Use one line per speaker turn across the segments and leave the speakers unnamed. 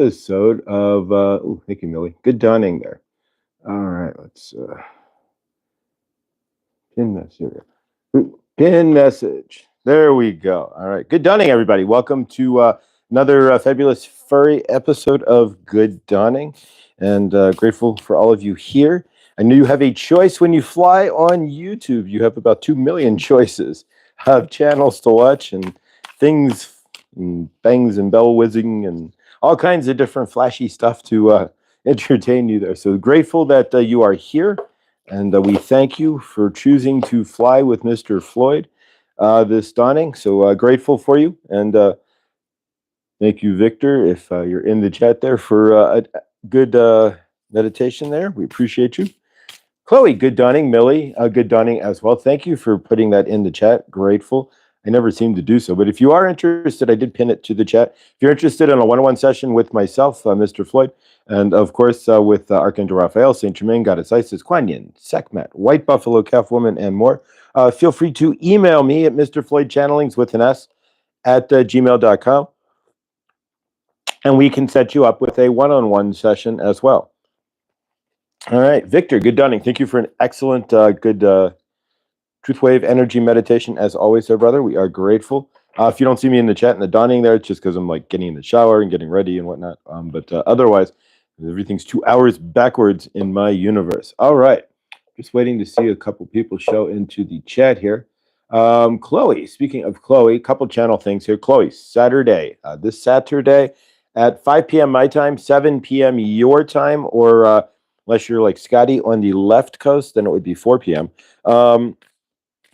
episode of thank you, Millie. Good dawning there. All right, let's pin message. Pin message. There we go. All right. Good dawning, everybody. Welcome to another fabulous furry episode of Good Dawning, and grateful for all of you here. I know you have a choice when you fly on YouTube. You have about 2 million choices of channels to watch and things and bangs and bell whizzing and all kinds of different flashy stuff to entertain you there. So grateful that you are here. And we thank you for choosing to fly with Mr. Floyd this dawning. So grateful for you. And thank you, Victor, if you're in the chat there for a good meditation there. We appreciate you. Chloe, good dawning. Millie, good dawning as well. Thank you for putting that in the chat. Grateful. I never seem to do so. But if you are interested, I did pin it to the chat. If you're interested in a one-on-one session with myself, Mr. Floyd, and of course with Archangel Raphael, Saint Germain, Goddess Isis, Kuan Yin, Sekhmet, White Buffalo, Calf Woman, and more, feel free to email me at Mr. Floyd Channelings with an S at gmail.com. And we can set you up with a one-on-one session as well. All right, Victor, good dawning. Thank you for an excellent, good Truth Wave energy meditation. As always, there, brother, we are grateful. If you don't see me in the chat in the dawning there, it's just because I'm like getting in the shower and getting ready and whatnot. But otherwise, everything's 2 hours backwards in my universe. All right, just waiting to see a couple people show into the chat here. Chloe, speaking of Chloe, a couple channel things here. Chloe, Saturday, this Saturday at 5 p.m. my time, 7 p.m. your time, or unless you're like Scotty on the left coast, then it would be 4 p.m.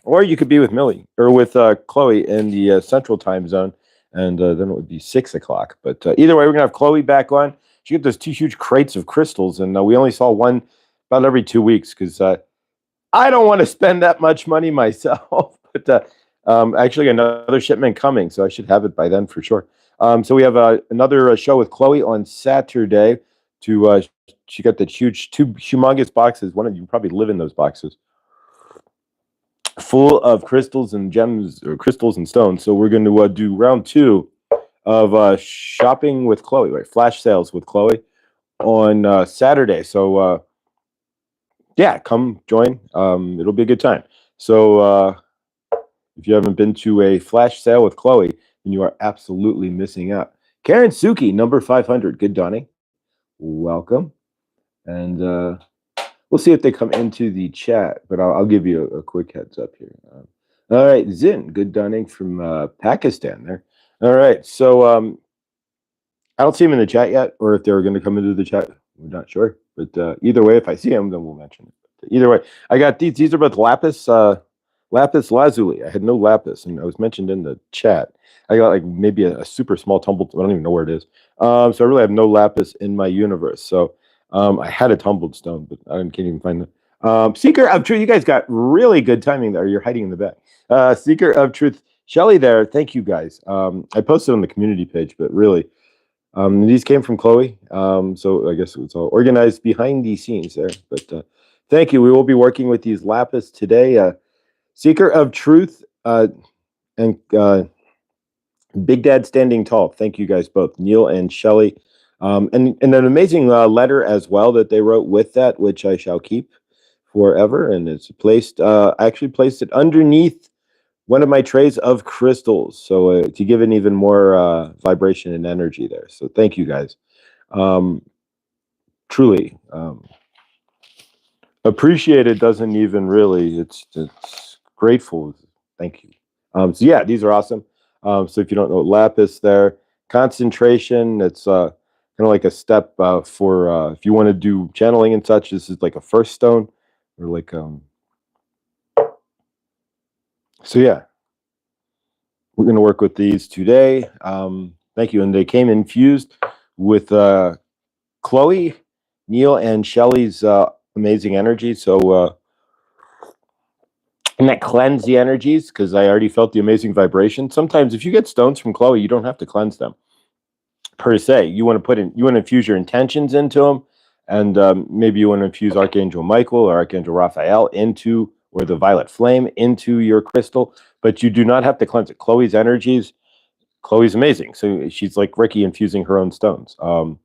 Or you could be with Millie or with Chloe in the central time zone, and then it would be 6 o'clock. But either way, we're going to have Chloe back on. She got those 2 huge crates of crystals, and we only saw one about every 2 weeks because I don't want to spend that much money myself. But actually, another shipment coming, so I should have it by then for sure. So we have another show with Chloe on Saturday. She got the 2 humongous boxes. One of you probably live in those boxes, full of crystals and gems, or crystals and stones. So we're going to do round 2 of shopping with Chloe, right? Flash sales with Chloe on Saturday. So yeah, come join. It'll be a good time. So if you haven't been to a flash sale with Chloe, then you are absolutely missing out. Karen Suki, number 500. Good dawning. Welcome. And we'll see if they come into the chat, but I'll give you a quick heads up here. All right, Zin, good dawning from Pakistan there. All right, so I don't see him in the chat yet, or if they're going to come into the chat, we're not sure. But either way, if I see him, then we'll mention it. But either way, I got these. These are both lapis lazuli. I had no lapis, and I was mentioned in the chat. I got like maybe a super small tumbled. I don't even know where it is. So I really have no lapis in my universe. So I had a tumbled stone, but I can't even find it. Seeker of Truth, you guys got really good timing there. You're hiding in the back. Seeker of Truth, Shelly there. Thank you guys. I posted on the community page, but really, these came from Chloe. So I guess it was all organized behind the scenes there. But thank you. We will be working with these lapis today. Seeker of Truth and Big Dad Standing Tall. Thank you guys both, Neil and Shelly. And an amazing letter as well that they wrote with that, which I shall keep forever. And it's placed, I actually placed it underneath one of my trays of crystals. So to give it even more vibration and energy there. So thank you guys. Truly. Appreciated doesn't even really, it's grateful. Thank you. So yeah, these are awesome. So if you don't know, lapis there, concentration, it's kind of like a step for if you want to do channeling and such. This is like a first stone, or like so yeah, we're going to work with these today. Thank you. And they came infused with Chloe, Neil, and Shelly's amazing energy. So and that cleanse the energies, because I already felt the amazing vibration. Sometimes if you get stones from Chloe, you don't have to cleanse them per se. You want to infuse your intentions into them, and maybe you want to infuse Archangel Michael or Archangel Raphael into, or the violet flame into your crystal, but you do not have to cleanse it. Chloe's energies Chloe's amazing. So she's like Ricky infusing her own stones, so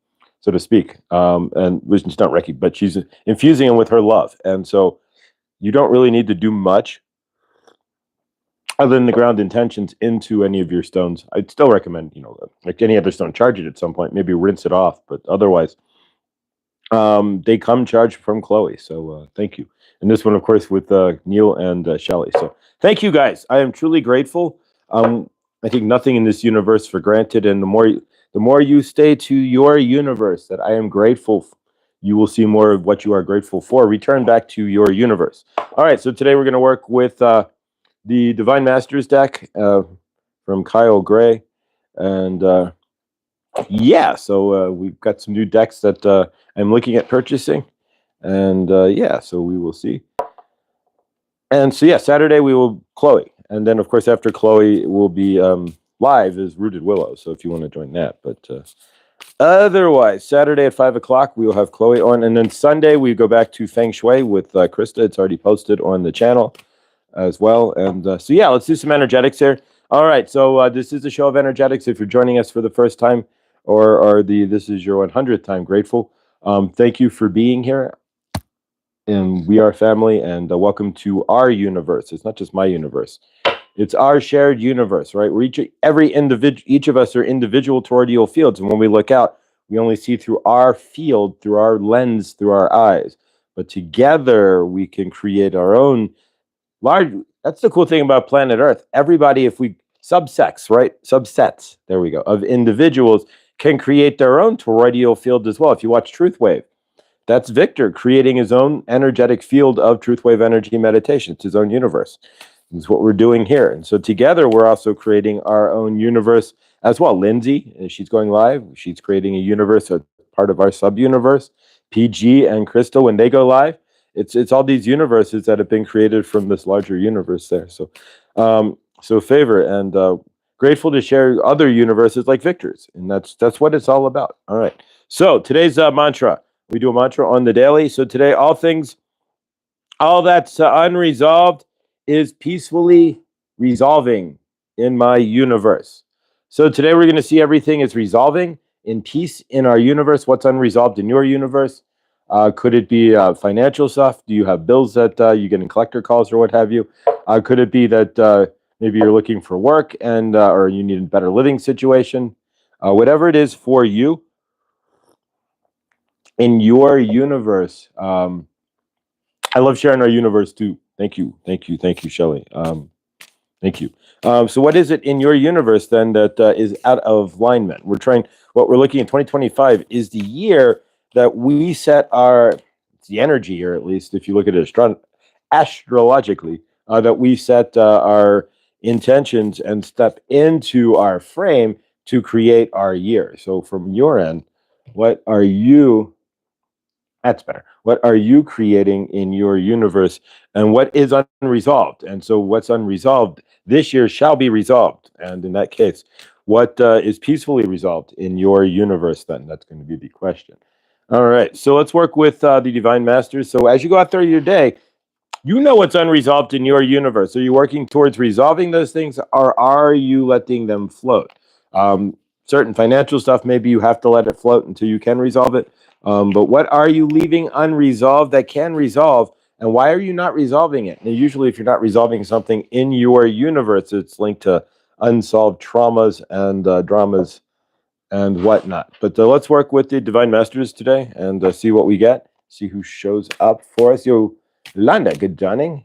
to speak. And she's not Ricky, but she's infusing them with her love. And so you don't really need to do much other than the ground intentions into any of your stones. I'd still recommend, like any other stone, charge it at some point, maybe rinse it off, but otherwise, they come charged from Chloe. So thank you. And this one, of course, with Neil and Shelley. So thank you guys. I am truly grateful. I think nothing in this universe for granted. And the more you stay to your universe that I am grateful, you will see more of what you are grateful for. Return back to your universe. All right. So today we're going to work with the Divine Masters deck from Kyle Gray. And yeah, so we've got some new decks that I'm looking at purchasing. And yeah, so we will see. And so, yeah, Saturday we will Chloe. And then, of course, after Chloe will be live is Rooted Willow. So if you want to join that. But otherwise, Saturday at 5 o'clock, we will have Chloe on. And then Sunday, we go back to Feng Shui with Krista. It's already posted on the channel as well. And so, yeah, let's do some energetics here. All right. So this is a show of energetics. If you're joining us for the first time or this is your 100th time, grateful. Thank you for being here. And we are family, and welcome to our universe. It's not just my universe. It's our shared universe, right? We're each of us are individual toroidal fields. And when we look out, we only see through our field, through our lens, through our eyes. But together, we can create our own large. That's the cool thing about planet Earth. Everybody, if we subsets, there we go, of individuals can create their own toroidal field as well. If you watch Truth Wave, that's Victor creating his own energetic field of truth wave energy meditation. It's his own universe. It's what we're doing here. And so together, we're also creating our own universe as well. Lindsay, she's going live. She's creating a universe, a part of our sub-universe. PG and Crystal, when they go live, it's all these universes that have been created from this larger universe there. So, so favor and grateful to share other universes like Victor's. And that's what it's all about. All right. So today's mantra. We do a mantra on the daily. So today, all that's unresolved is peacefully resolving in my universe. So today we're going to see everything is resolving in peace in our universe. What's unresolved in your universe? Could it be financial stuff? Do you have bills that you get in collector calls or what have you? Could it be that maybe you're looking for work and or you need a better living situation? Whatever it is for you, in your universe. I love sharing our universe too. Thank you, Shelley. Thank you. So what is it in your universe then that is out of alignment? What we're looking at 2025 is the year that we set it's the energy year, at least if you look at it astrologically, that we set our intentions and step into our frame to create our year. So from your end, that's better. What are you creating in your universe and what is unresolved? And so what's unresolved this year shall be resolved. And in that case, what is peacefully resolved in your universe then? That's going to be the question. All right. So let's work with the Divine Masters. So as you go out there your day, you know what's unresolved in your universe. Are you working towards resolving those things or are you letting them float? Certain financial stuff, maybe you have to let it float until you can resolve it. But what are you leaving unresolved that can resolve? And why are you not resolving it? And usually if you're not resolving something in your universe, it's linked to unsolved traumas and dramas and whatnot. But let's work with the Divine Masters today and see what we get. See who shows up for us. Yolanda, good dawning.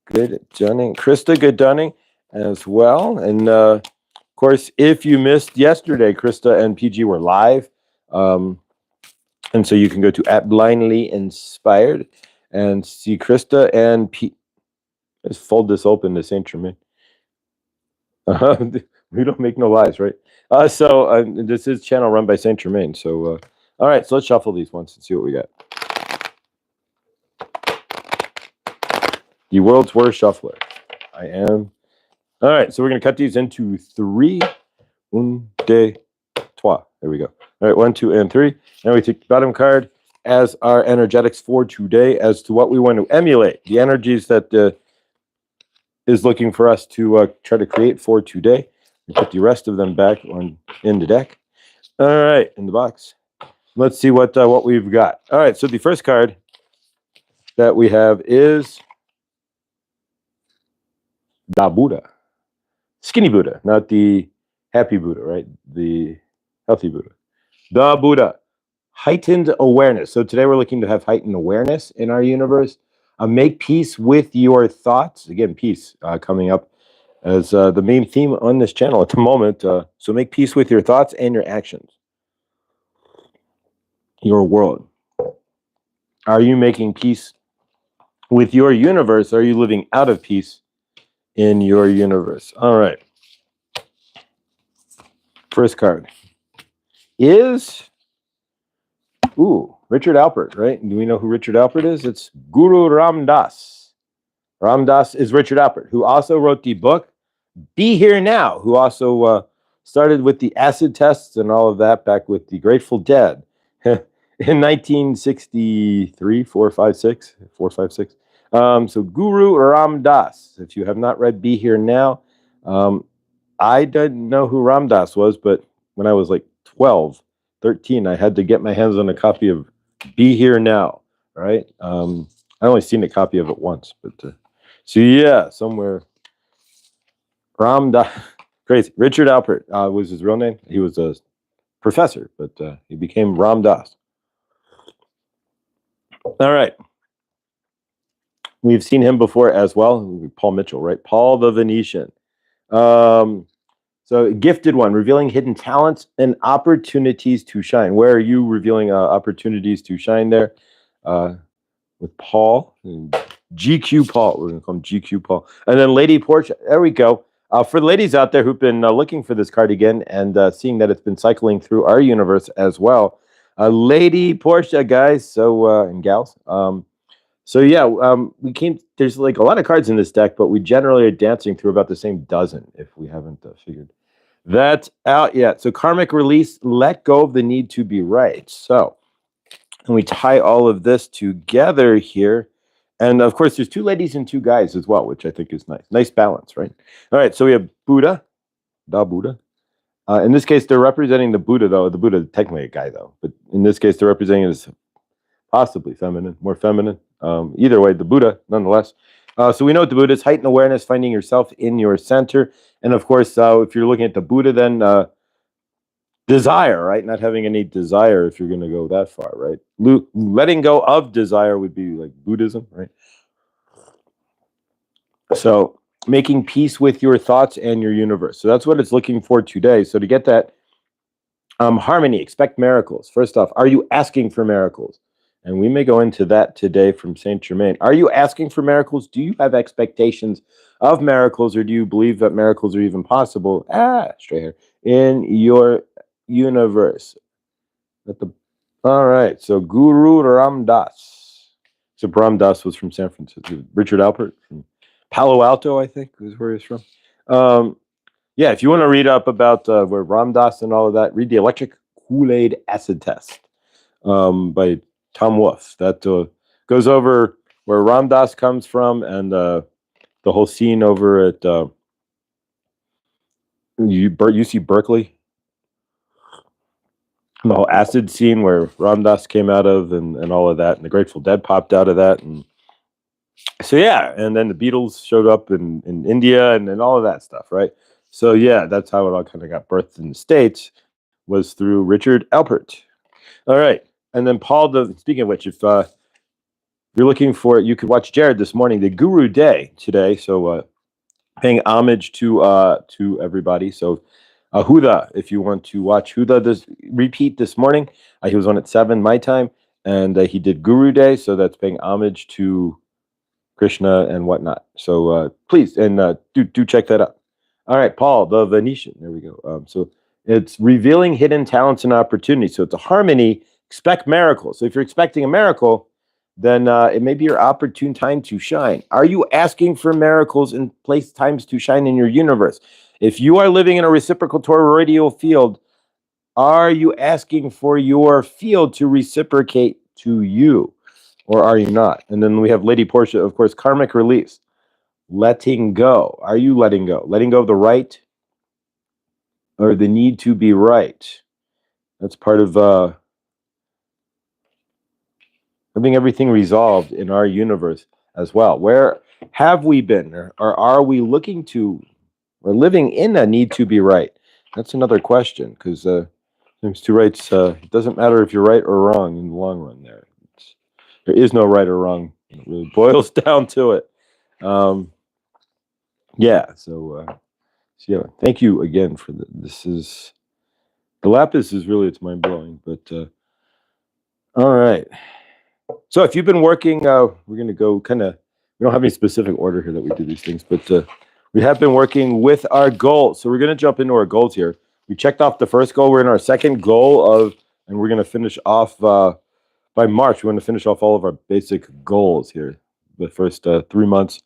Good dawning. Krista, good dawning as well. And of course, if you missed yesterday, Krista and PG were live. And so you can go to @blindlyinspired and see Krista and let's fold this open to Saint Germain. We don't make no lies, right? So this is channel run by Saint Germain. So all right, so let's shuffle these once and see what we got. The world's worst shuffler. I am. All right, so we're going to cut these into 3. 1, 2, 3. There we go. All right, 1, 2, and 3. Now we take the bottom card as our energetics for today as to what we want to emulate. The energies that is looking for us to try to create for today. Put the rest of them back in the deck. All right, in the box. Let's see what we've got. All right, so the first card that we have is Da Buddha. Skinny Buddha, not the happy Buddha, right? The healthy Buddha. The Buddha. Heightened awareness. So today we're looking to have heightened awareness in our universe. Make peace with your thoughts. Again, peace coming up as the main theme on this channel at the moment. So make peace with your thoughts and your actions. Your world. Are you making peace with your universe? Are you living out of peace in your universe? All right. First card is Richard Alpert, right? Do we know who Richard Alpert is? It's Guru Ram Dass. Ram Dass is Richard Alpert, who also wrote the book Be Here Now, who also started with the acid tests and all of that back with the Grateful Dead in 1963, 456. So Guru Ram Dass, if you have not read Be Here Now, I didn't know who Ram Dass was, but when I was like 12, 13, I had to get my hands on a copy of Be Here Now, right? I only seen a copy of it once, but so yeah, somewhere. Ram Dass, crazy. Richard Alpert was his real name. He was a professor, but he became Ram Dass. All right. We've seen him before as well. Paul Mitchell, right? Paul the Venetian. So gifted one, revealing hidden talents and opportunities to shine. Where are you revealing opportunities to shine there? With Paul, GQ Paul. We're going to call him GQ Paul. And then Lady Portia. There we go. For the ladies out there who've been looking for this card again and seeing that it's been cycling through our universe as well. Lady Portia, guys, so and gals. So yeah, we came. There's like a lot of cards in this deck, but we generally are dancing through about the same dozen if we haven't figured that out yet. So karmic release, let go of the need to be right. So, and we tie all of this together here. And of course, there's two ladies and two guys as well, which I think is nice. Nice balance, right? All right, so we have Buddha, Da Buddha. In this case, they're representing the Buddha, though. The Buddha is technically a guy, though. But in this case, they're representing it as possibly feminine, more feminine. Either way, the Buddha, nonetheless. So we know what the Buddha is, heightened awareness, finding yourself in your center. And of course, if you're looking at the Buddha, then desire, right? Not having any desire if you're going to go that far, right? Letting go of desire would be like Buddhism, right? So making peace with your thoughts and your universe. So that's what it's looking for today. So to get that harmony, expect miracles. First off, are you asking for miracles? And we may go into that today from Saint Germain. Are you asking for miracles? Do you have expectations of miracles, or do you believe that miracles are even possible? Straight hair. In your universe. All right. So Guru Ram Dass. So Ram Dass was from San Francisco. Richard Alpert from Palo Alto, I think, is where he's from. Yeah, if you want to read up about where Ram Dass and all of that, read the Electric Kool-Aid Acid Test by Tom Wolfe. That goes over where Ram Dass comes from and the whole scene over at UC Berkeley. The whole acid scene where Ram Dass came out of and all of that, and the Grateful Dead popped out of that. And so, yeah, and then the Beatles showed up in India and all of that stuff, right? So, yeah, that's how it all kind of got birthed in the States, was through Richard Alpert. All right. And then Paul, speaking of which, if you're looking for it, you could watch Jared this morning, the Guru Day today. So paying homage to everybody. So Huda, if you want to watch Huda this repeat this morning, he was on at 7 my time, and he did Guru Day. So that's paying homage to Krishna and whatnot. So please, and do check that out. All right, Paul, the Venetian. There we go. So it's revealing hidden talents and opportunities. So it's a harmony. Expect miracles. So if you're expecting a miracle, then it may be your opportune time to shine. Are you asking for miracles and place times to shine in your universe? If you are living in a reciprocal toroidal field, are you asking for your field to reciprocate to you, or are you not? And then we have Lady Portia, of course, karmic release. Letting go. Are you letting go? Letting go of the right or the need to be right. That's part of having everything resolved in our universe as well. Where have we been, or are we looking to, or living in a need to be right? That's another question, because there's two rights. It doesn't matter if you're right or wrong in the long run. There is no right or wrong. It really boils down to it. Yeah. So yeah. Thank you again for this. Is the lapis is really, it's mind blowing. But all right. So if you've been working, we're going to go kind of, we don't have any specific order here that we do these things, but we have been working with our goals. So we're going to jump into our goals here. We checked off the first goal. We're in our second goal of, and we're going to finish off by March. We want to finish off all of our basic goals here, the first 3 months,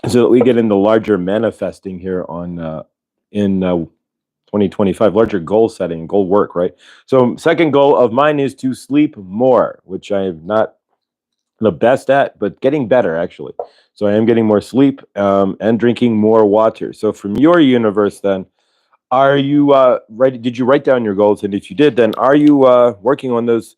so that we get into larger manifesting here on in 2025, larger goal setting, goal work, right? So second goal of mine is to sleep more, which I am not the best at, but getting better actually. So I am getting more sleep and drinking more water. So from your universe then, are you ready? Did you write down your goals? And if you did, then are you working on those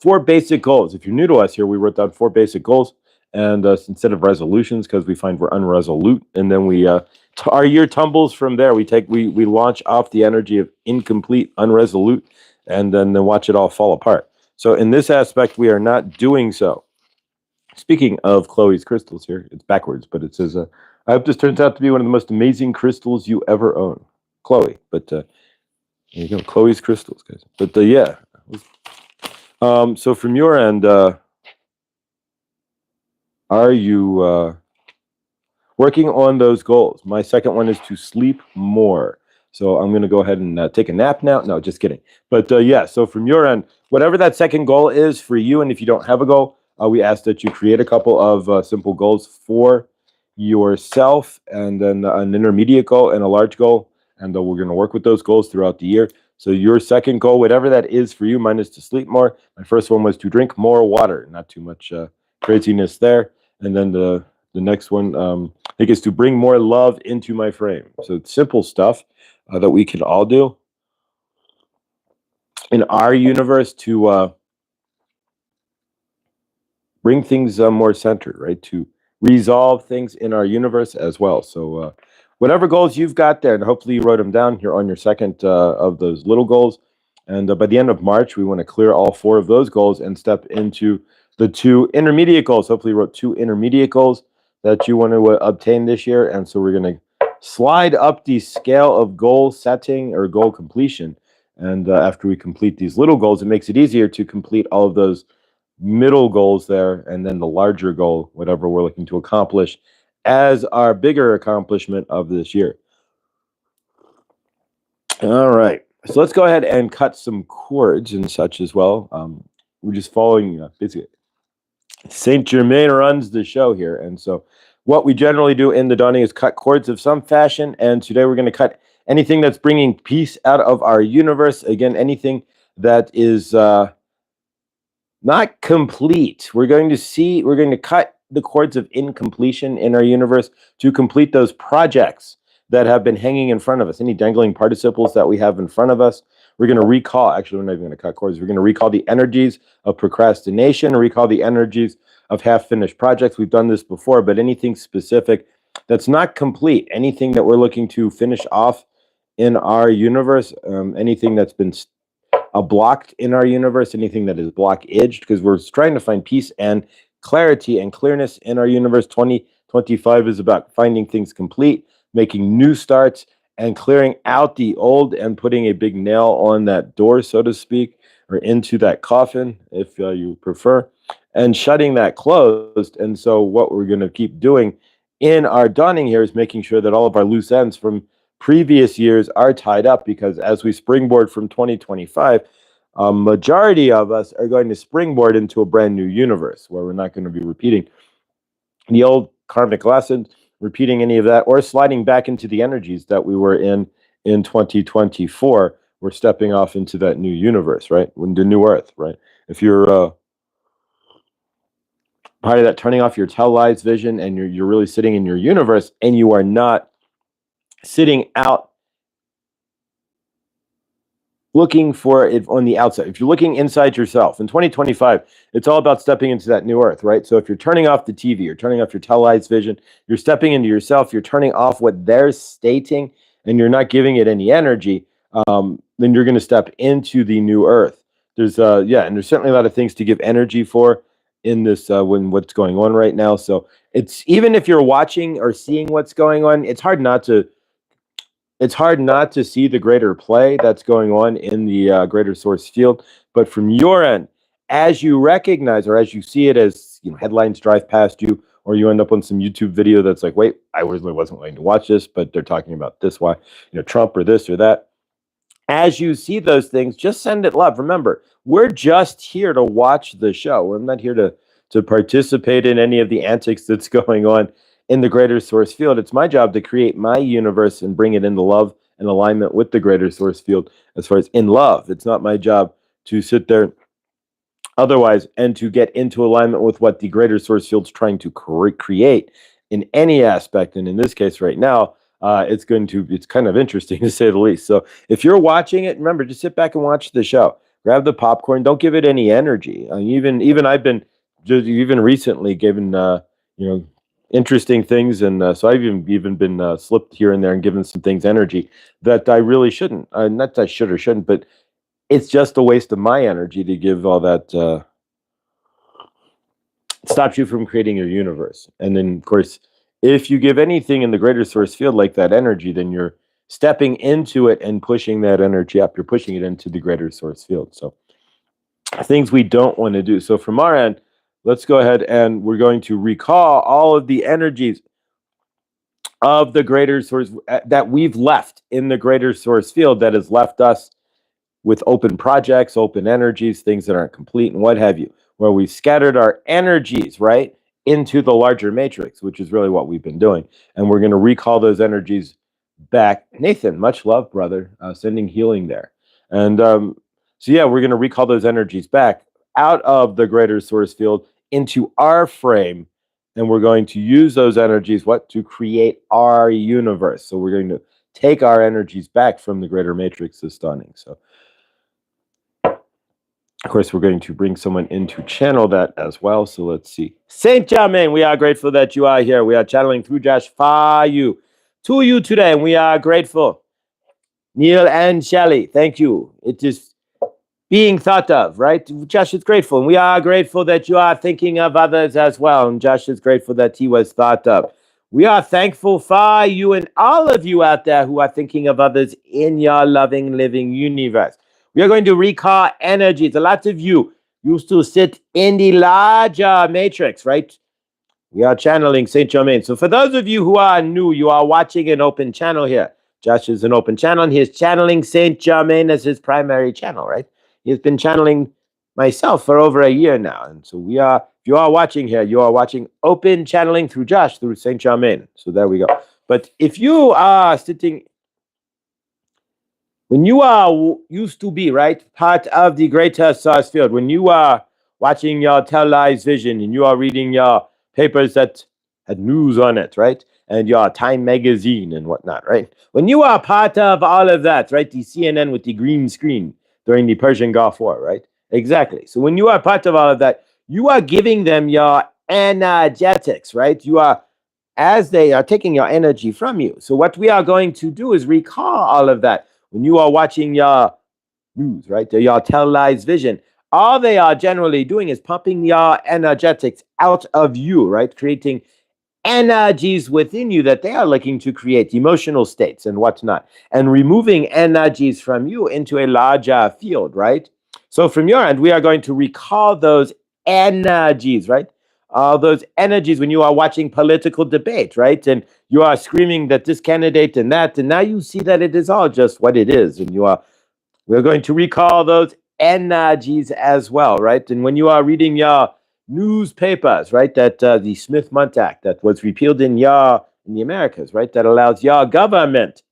4 basic goals? If you're new to us here, we wrote down 4 basic goals, and instead of resolutions, because we find we're unresolute, and then we our year tumbles from there. We launch off the energy of incomplete, unresolute, and then watch it all fall apart. So in this aspect, we are not doing so. Speaking of Chloe's crystals here, it's backwards, but it says, I hope this turns out to be one of the most amazing crystals you ever own. Chloe, but there you go, Chloe's crystals, guys. But yeah. So from your end, are you working on those goals? My second one is to sleep more. So I'm going to go ahead and take a nap now. No, just kidding. But yeah, so from your end, whatever that second goal is for you, and if you don't have a goal, we ask that you create a couple of simple goals for yourself, and then an intermediate goal and a large goal. And we're going to work with those goals throughout the year. So your second goal, whatever that is for you, mine is to sleep more. My first one was to drink more water. Not too much craziness there. And then the next one, I think, is to bring more love into my frame. So it's simple stuff that we can all do in our universe to bring things more centered, right? To resolve things in our universe as well. So whatever goals you've got there, and hopefully you wrote them down here on your second of those little goals. And by the end of March, we want to clear all 4 of those goals and step into the 2 intermediate goals. Hopefully you wrote 2 intermediate goals that you want to obtain this year. And so we're going to slide up the scale of goal setting or goal completion. And after we complete these little goals, it makes it easier to complete all of those middle goals there, and then the larger goal, whatever we're looking to accomplish, as our bigger accomplishment of this year. All right, so let's go ahead and cut some cords and such as well. We're just following basically Saint Germain runs the show here, and so what we generally do in the dawning is cut cords of some fashion, and today we're going to cut anything that's bringing peace out of our universe. Again, anything that is not complete. We're going to cut the cords of incompletion in our universe to complete those projects that have been hanging in front of us. Any dangling participles that we have in front of us, we're going to recall. Actually, we're not even going to cut cords. We're going to recall the energies of procrastination, recall the energies of half-finished projects. We've done this before, but anything specific that's not complete, anything that we're looking to finish off in our universe, anything that's been blocked in our universe, anything that is block-edged, because we're trying to find peace and clarity and clearness in our universe. 2025 is about finding things complete, making new starts, and clearing out the old and putting a big nail on that door, so to speak, or into that coffin, if you prefer, and shutting that closed. And so what we're going to keep doing in our dawning here is making sure that all of our loose ends from previous years are tied up, because as we springboard from 2025, a majority of us are going to springboard into a brand new universe where we're not going to be repeating the old karmic lessons, repeating any of that, or sliding back into the energies that we were in 2024. We're stepping off into that new universe, right? The new earth, right? If you're part of that turning off your televised vision and you're really sitting in your universe, and you are not sitting out looking for it on the outside, if you're looking inside yourself, in 2025, it's all about stepping into that new earth, right? So if you're turning off the TV, you're turning off your televised vision, you're stepping into yourself, you're turning off what they're stating, and you're not giving it any energy, then you're going to step into the new earth. There's and there's certainly a lot of things to give energy for in this when what's going on right now. So it's, even if you're watching or seeing what's going on, it's hard not to see the greater play that's going on in the greater source field. But from your end, as you recognize or as you see it, as headlines drive past you, or you end up on some YouTube video that's like, wait, I originally wasn't going to watch this, but they're talking about this, why, Trump or this or that. As you see those things, just send it love. Remember, we're just here to watch the show. We're not here to participate in any of the antics that's going on in the greater source field. It's my job to create my universe and bring it into love and alignment with the greater source field as far as in love. It's not my job to sit there otherwise and to get into alignment with what the greater source field's trying to create in any aspect. And in this case right now, it's kind of interesting to say the least. So if you're watching it, remember, just sit back and watch the show. Grab the popcorn. Don't give it any energy. Even I've been just even recently given interesting things, and so I've even been slipped here and there and given some things energy that I really shouldn't. Not that I should or shouldn't, but it's just a waste of my energy to give all that. It stops you from creating your universe, and then of course, if you give anything in the greater source field like that energy, then you're stepping into it and pushing that energy up. You're pushing it into the greater source field. So things we don't want to do. So from our end, let's go ahead and we're going to recall all of the energies of the greater source that we've left in the greater source field that has left us with open projects, open energies, things that aren't complete and what have you, where we've scattered our energies, right, into the larger matrix, which is really what we've been doing. And we're going to recall those energies back. Nathan, much love, brother, sending healing there. And we're going to recall those energies back out of the greater source field into our frame. And we're going to use those energies, to create our universe. So we're going to take our energies back from the greater matrix of stunning. So of course, we're going to bring someone in to channel that as well. So let's see. Saint Germain, we are grateful that you are here. We are channeling through Josh for you, to you today, and we are grateful. Neil and Shelley, thank you. It is being thought of, right? Josh is grateful, and we are grateful that you are thinking of others as well. And Josh is grateful that he was thought of. We are thankful for you and all of you out there who are thinking of others in your loving, living universe. We are going to recall energies. A lot of you used to sit in the larger matrix, right? We are channeling Saint Germain. So for those of you who are new, you are watching an open channel here. Josh is an open channel, and he is channeling Saint Germain as his primary channel, right? He has been channeling myself for over a year now. And so if you are watching here, you are watching open channeling through Josh, through Saint Germain. So there we go. But if you are sitting, when you are used to be, right, part of the greater source field, when you are watching your televised vision and you are reading your papers that had news on it, right, and your Time magazine and whatnot, right, when you are part of all of that, right, the CNN with the green screen during the Persian Gulf War, right, exactly. So when you are part of all of that, you are giving them your energetics, right, as they are taking your energy from you. So what we are going to do is recall all of that. When you are watching your news, right, your televised vision, all they are generally doing is pumping your energetics out of you, right, creating energies within you that they are looking to create, emotional states and whatnot, and removing energies from you into a larger field, right? So from your end, we are going to recall those energies, right? All those energies when you are watching political debate, right? And you are screaming that this candidate and that, and now you see that it is all just what it is. And we're going to recall those energies as well, right? And when you are reading your newspapers, right, that the Smith-Mundt Act that was repealed in the Americas, right, that allows your government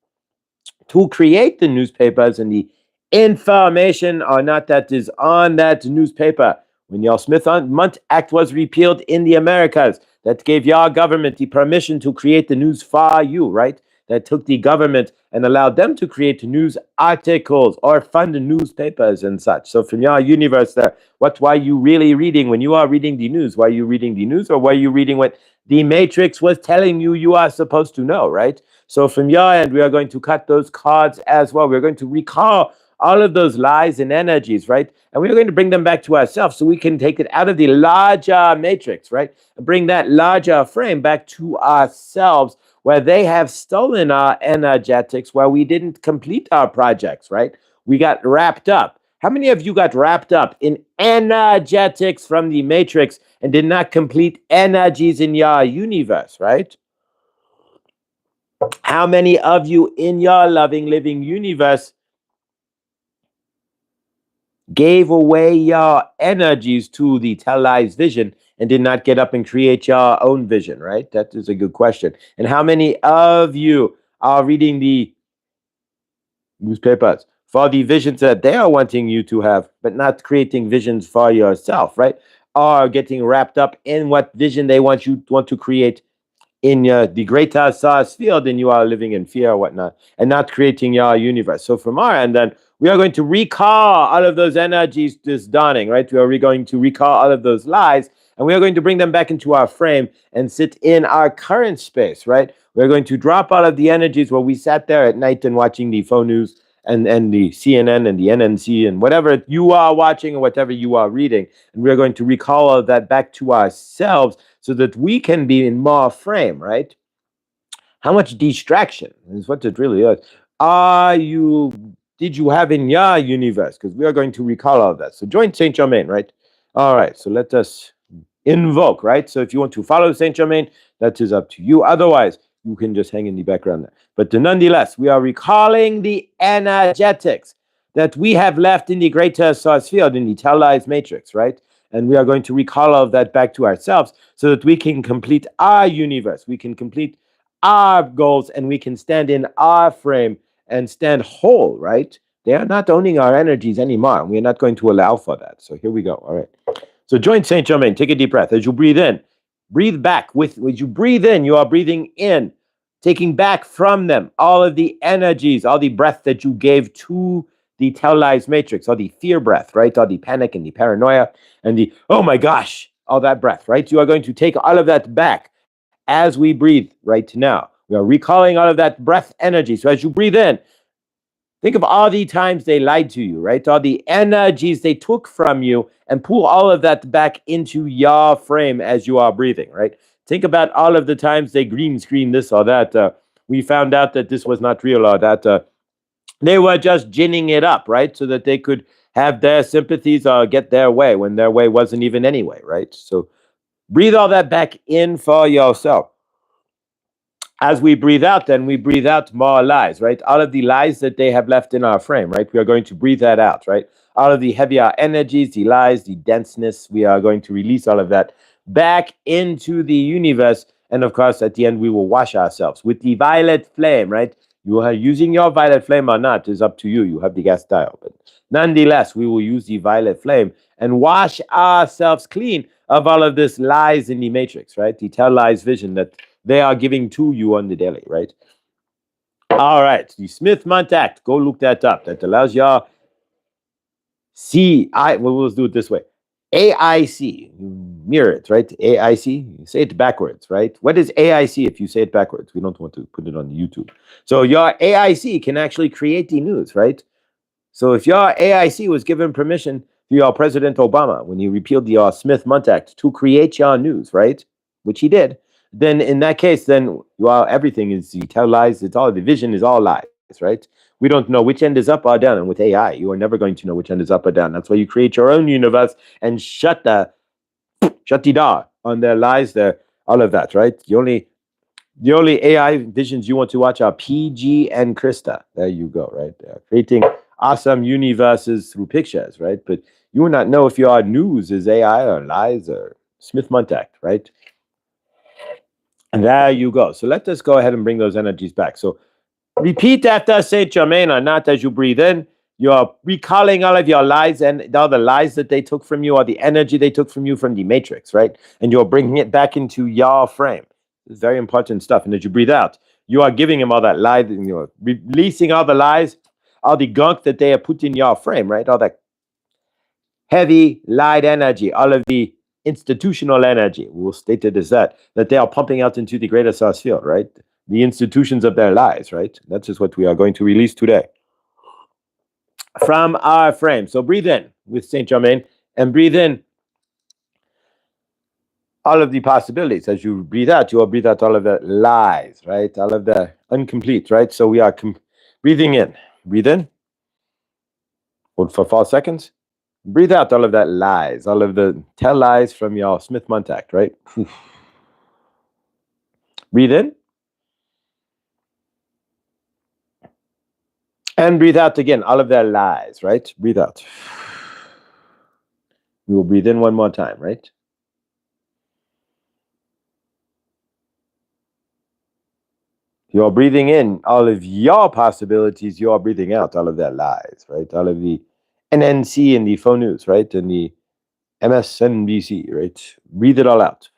to create the newspapers and the information or not that is on that newspaper. When your Smith-Mundt Act was repealed in the Americas, that gave your government the permission to create the news for you, right? that took the government and allowed them to create news articles or fund newspapers and such. So from your universe there, why are you really reading when you are reading the news? Why are you reading the news, or why are you reading what the Matrix was telling you you are supposed to know, right? So from your end, we are going to cut those cards as well. We're going to recall all of those lies and energies, right? And we're going to bring them back to ourselves so we can take it out of the larger matrix, right? And bring that larger frame back to ourselves where they have stolen our energetics, where we didn't complete our projects, right? We got wrapped up. How many of you got wrapped up in energetics from the matrix and did not complete energies in your universe, right? How many of you in your loving, living universe gave away your energies to the televised vision and did not get up and create your own vision, right? That is a good question. And how many of you are reading the newspapers for the visions that they are wanting you to have, but not creating visions for yourself, right? Or getting wrapped up in what vision they want to create in the greater source field, and you are living in fear or whatnot, and not creating your universe. So from our end, then, we are going to recall all of those energies this dawning, right? We are going to recall all of those lies, and we are going to bring them back into our frame and sit in our current space, right? We're going to drop all of the energies where we sat there at night and watching the phone news and the CNN and the NNC and whatever you are watching or whatever you are reading. And we're going to recall all of that back to ourselves so that we can be in more frame, right? How much distraction is what it really is. Did you have in your universe? Because we are going to recall all of that. So join Saint Germain, right? All right, so let us invoke, right? So if you want to follow Saint Germain, that is up to you. Otherwise, you can just hang in the background there. But nonetheless, we are recalling the energetics that we have left in the greater source field, in the televised matrix, right? And we are going to recall all of that back to ourselves so that we can complete our universe. We can complete our goals and we can stand in our frame and stand whole, right? They are not owning our energies anymore. We're not going to allow for that. So here we go. All right. So join Saint Germain. Take a deep breath. As you breathe in, breathe back. As you breathe in, you are breathing in, taking back from them all of the energies, all the breath that you gave to the televised matrix, all the fear breath, right? All the panic and the paranoia and the, oh my gosh, all that breath, right? You are going to take all of that back as we breathe right now. We are recalling all of that breath energy. So as you breathe in, think of all the times they lied to you, right? All the energies they took from you and pull all of that back into your frame as you are breathing, right? Think about all of the times they green screen this or that. We found out that this was not real or that they were just ginning it up, right? So that they could have their sympathies or get their way when their way wasn't even anyway, right? So breathe all that back in for yourself. As we breathe out, then we breathe out more lies, right? All of the lies that they have left in our frame, right? We are going to breathe that out, right? All of the heavier energies, the lies, the denseness, we are going to release all of that back into the universe. And of course, at the end, we will wash ourselves with the violet flame, right? You are using your violet flame or not is up to you. You have the gas dial. But nonetheless, we will use the violet flame and wash ourselves clean of all of this lies in the matrix, right? The televised vision that they are giving to you on the daily, right? All right, the Smith-Mundt Act. Go look that up. That allows you we'll do it this way. AIC, mirror it, right? AIC, say it backwards, right? What is AIC if you say it backwards? We don't want to put it on YouTube. So your AIC can actually create the news, right? So if your AIC was given permission to your President Obama when he repealed the Smith-Mundt Act to create your news, right? Which he did. Then in that case, then everything is televised. It's all, the vision is all lies, right? We don't know which end is up or down. And with AI, you are never going to know which end is up or down. That's why you create your own universe and shut the door on their lies, all of that, right? The only AI visions you want to watch are PG and Krista. There you go, right? They're creating awesome universes through pictures, right? But you will not know if your news is AI or lies or Smith-Mundt Act, right? And there you go. So let us go ahead and bring those energies back. So repeat after Saint Germain or not as you breathe in. You're recalling all of your lies and all the lies that they took from you or the energy they took from you from the matrix, right? And you're bringing it back into your frame. It's very important stuff. And as you breathe out, you are giving them all that lie, you're releasing all the lies, all the gunk that they have put in your frame, right? All that heavy light energy, all of the institutional energy, we'll state it as that they are pumping out into the greater source field, right? The institutions of their lies, right? That is what we are going to release today from our frame. So breathe in with Saint Germain and breathe in all of the possibilities. As you breathe out, you will breathe out all of the lies, right? All of the incomplete, right? So we are breathing in. Breathe in. Hold for 4 seconds. Breathe out all of that lies, all of the tell lies from your Smith Montact, right? Breathe in. And breathe out again, all of their lies, right? Breathe out. We will breathe in one more time, right? You're breathing in all of your possibilities. You're breathing out all of their lies, right? All of the NNC and the phone news, right? And the MSNBC, right? Breathe it all out.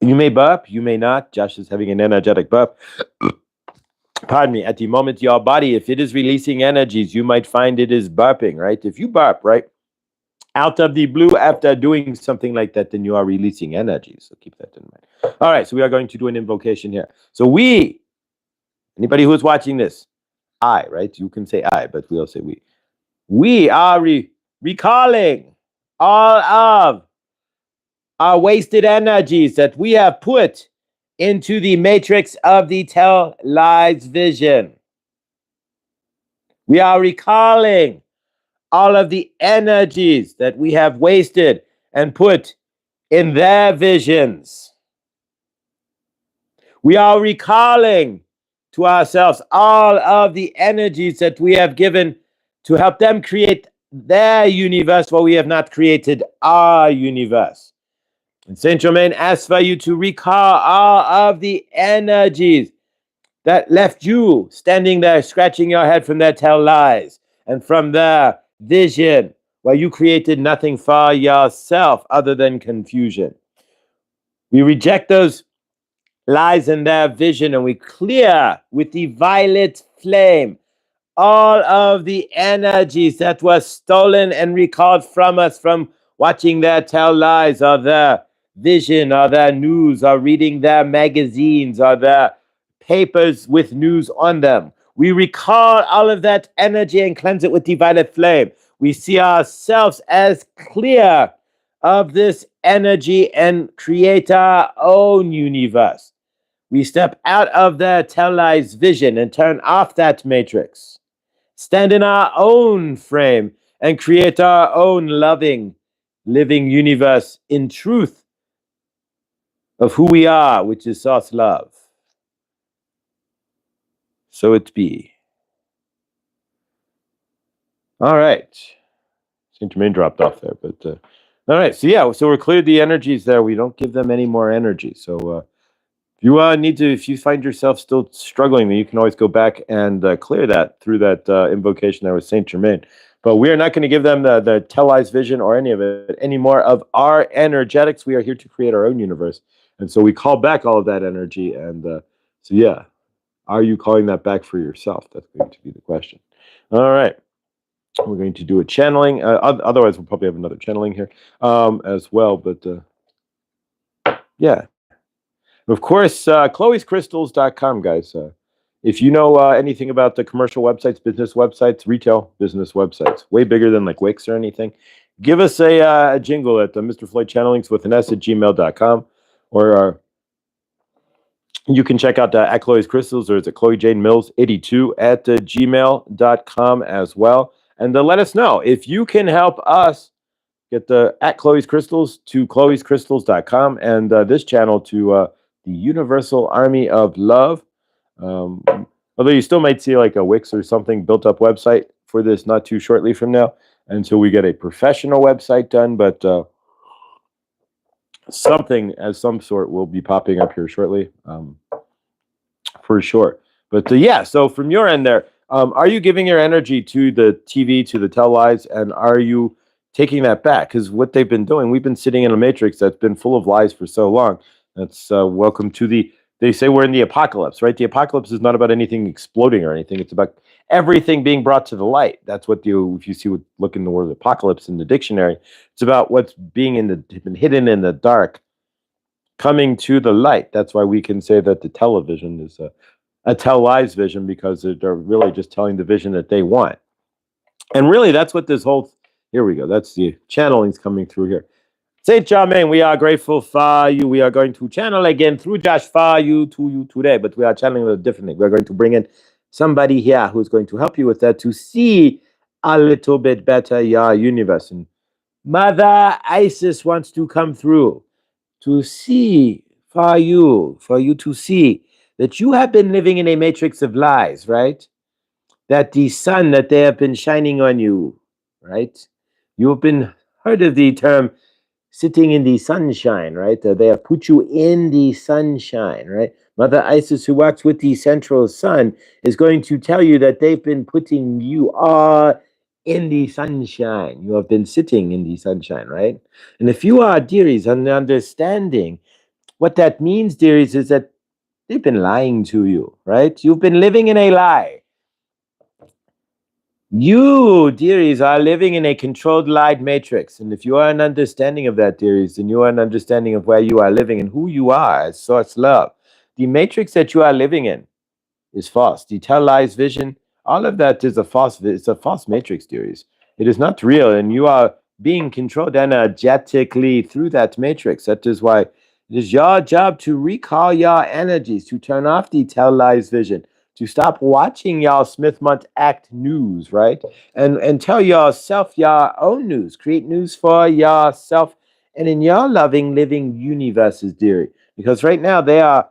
You may burp, you may not. Josh is having an energetic burp. Pardon me. At the moment, your body, if it is releasing energies, you might find it is burping, right? If you burp, right, out of the blue after doing something like that, then you are releasing energy. So keep that in mind. All right, so we are going to do an invocation here. So we, anybody who's watching this, I, right? You can say I, but we'll say we. We are recalling all of our wasted energies that we have put into the matrix of the tell lies vision. We are recalling all of the energies that we have wasted and put in their visions. We are recalling to ourselves all of the energies that we have given to help them create their universe, while we have not created our universe. And Saint Germain asks for you to recall all of the energies that left you standing there scratching your head from their tell lies and from their vision, where you created nothing for yourself other than confusion. We reject those lies in their vision, and we clear with the violet flame all of the energies that were stolen and recalled from us from watching their tell lies, or their vision, or their news, or reading their magazines, or their papers with news on them. We recall all of that energy and cleanse it with the violet flame. We see ourselves as clear of this energy and create our own universe. We step out of the tell lies vision and turn off that matrix. Stand in our own frame and create our own loving, living universe in truth of who we are, which is source love. So it be. All right. Saint Germain dropped off there, but all right. So yeah, so we're cleared the energies there. We don't give them any more energy. So if you need to, if you find yourself still struggling, then you can always go back and clear that through that invocation there with Saint Germain. But we are not going to give them the tell lies vision or any of it, any more of our energetics. We are here to create our own universe, and so we call back all of that energy. And so yeah, are you calling that back for yourself? That's going to be the question. All right. We're going to do a channeling. Otherwise, we'll probably have another channeling here as well. But yeah. Of course, chloescrystals.com, guys. If you know anything about the commercial websites, business websites, retail business websites, way bigger than like Wix or anything, give us a jingle at Mr. Floyd Channelings with an S at gmail.com. Or you can check out at Chloe's Crystals, or it's at Chloe Jane Mills 82 at gmail.com as well. And let us know if you can help us get the at Chloe's Crystals to chloescrystals.com, and this channel to the Universal Army of Love. Although you still might see like a Wix or something built up website for this not too shortly from now until we get a professional website done, but something as some sort will be popping up here shortly for sure. But yeah, so from your end there, are you giving your energy to the TV, to the tell lies, and are you taking that back? Because what they've been doing, we've been sitting in a matrix that's been full of lies for so long. That's welcome to the. They say we're in the apocalypse, right? The apocalypse is not about anything exploding or anything. It's about everything being brought to the light. That's what if you see look in the word apocalypse in the dictionary, it's about what's been hidden in the dark, coming to the light. That's why we can say that the television is a tell lies vision, because they're really just telling the vision that they want. And really, that's what this whole. Here we go. That's the channelings coming through here. Saint Germain, we are grateful for you. We are going to channel again through Josh for you to you today, but we are channeling a little differently. We're going to bring in somebody here who's going to help you with that, to see a little bit better your universe. And Mother Isis wants to come through to see for you to see that you have been living in a matrix of lies, right? That the sun that they have been shining on you, right? You have been heard of the term sitting in the sunshine, right? They have put you in the sunshine, right? Mother Isis, who works with the central sun, is going to tell you that they've been putting you in the sunshine. You have been sitting in the sunshine, right? And if you are dearies and understanding what that means, dearies, is that they've been lying to you, right? You've been living in a lie. You, dearies, are living in a controlled light matrix. And if you are an understanding of that, dearies, then you are an understanding of where you are living and who you are as source love. The matrix that you are living in is false. The tell lies vision, all of that is it's a false matrix, dearies. It is not real, and you are being controlled energetically through that matrix. That is why it is your job to recall your energies, to turn off the tell lies vision, to stop watching y'all Smith Month Act news, right? And tell yourself your own news. Create news for yourself and in your loving, living universes, dearie. Because right now they are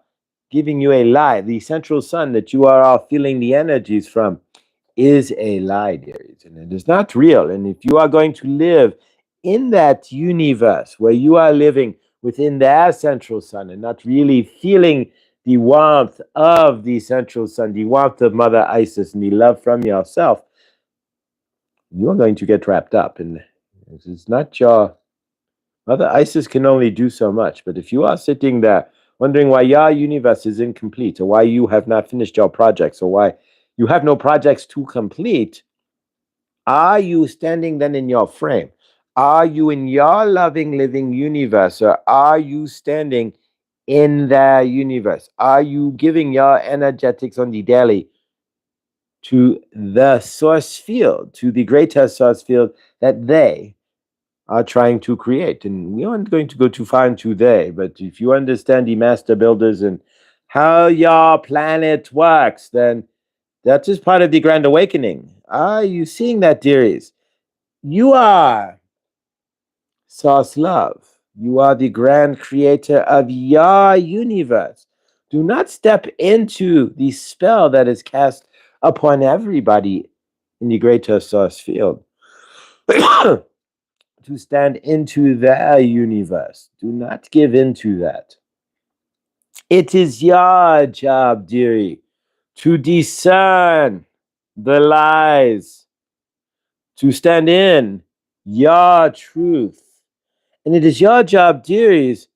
giving you a lie. The central sun that you are all feeling the energies from is a lie, dearies, and it is not real. And if you are going to live in that universe where you are living within their central sun and not really feeling the warmth of the central sun, the warmth of Mother Isis, and the love from yourself, you are going to get wrapped up. And it's not your. Mother Isis can only do so much. But if you are sitting there wondering why your universe is incomplete, or why you have not finished your projects, or why you have no projects to complete, are you standing then in your frame? Are you in your loving, living universe, or are you standing in their universe? Are you giving your energetics on the daily to the source field, to the greater source field that they are trying to create? And we aren't going to go too far into they, but if you understand the master builders and how your planet works, then that is part of the grand awakening. Are you seeing that, dearies? You are source love. You are the grand creator of your universe. Do not step into the spell that is cast upon everybody in the greater source field. To stand into their universe. Do not give into that. It is your job, dearie, to discern the lies, to stand in your truth. And it is your job, dearies,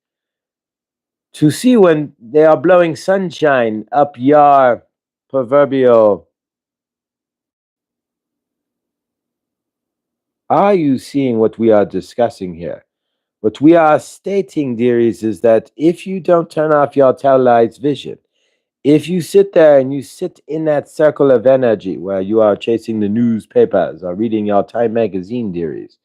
to see when they are blowing sunshine up your proverbial. Are you seeing what we are discussing here? What we are stating, dearies, is that if you don't turn off your tell lies vision, if you sit there and you sit in that circle of energy where you are chasing the newspapers or reading your Time magazine, dearies,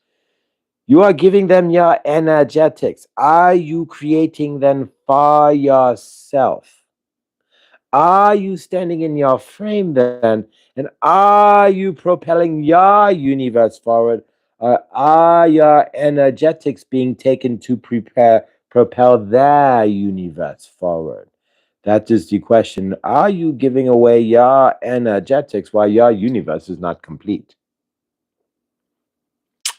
you are giving them your energetics. Are you creating them for yourself? Are you standing in your frame then? And are you propelling your universe forward? Or are your energetics being taken to propel their universe forward? That is the question. Are you giving away your energetics while your universe is not complete?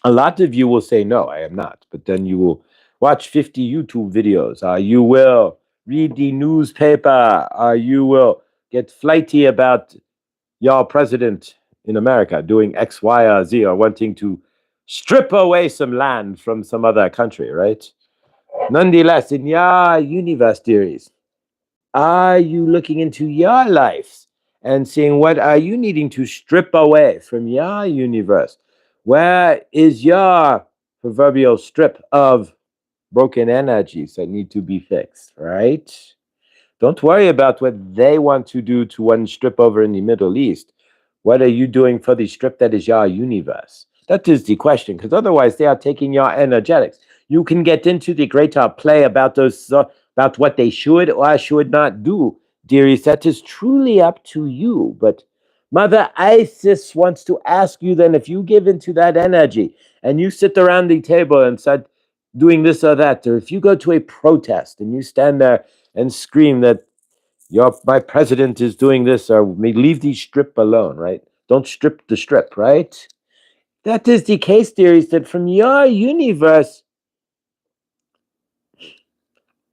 A lot of you will say, no, I am not. But then you will watch 50 YouTube videos. You will read the newspaper. You will get flighty about your president in America doing X, Y, or Z, or wanting to strip away some land from some other country, right? Nonetheless, in your universe, dearies, are you looking into your lives and seeing what are you needing to strip away from your universe? Where is your proverbial strip of broken energies that need to be fixed, right? Don't worry about what they want to do to one strip over in the Middle East. What are you doing for the strip that is your universe? That is the question, because otherwise they are taking your energetics. You can get into the greater play about those about what they should or should not do, dearies. That is truly up to you. But Mother Isis wants to ask you then if you give into that energy and you sit around the table and start doing this or that, or if you go to a protest and you stand there and scream that my president is doing this, or leave the strip alone, right? Don't strip the strip, right? That is the case, theories, that from your universe,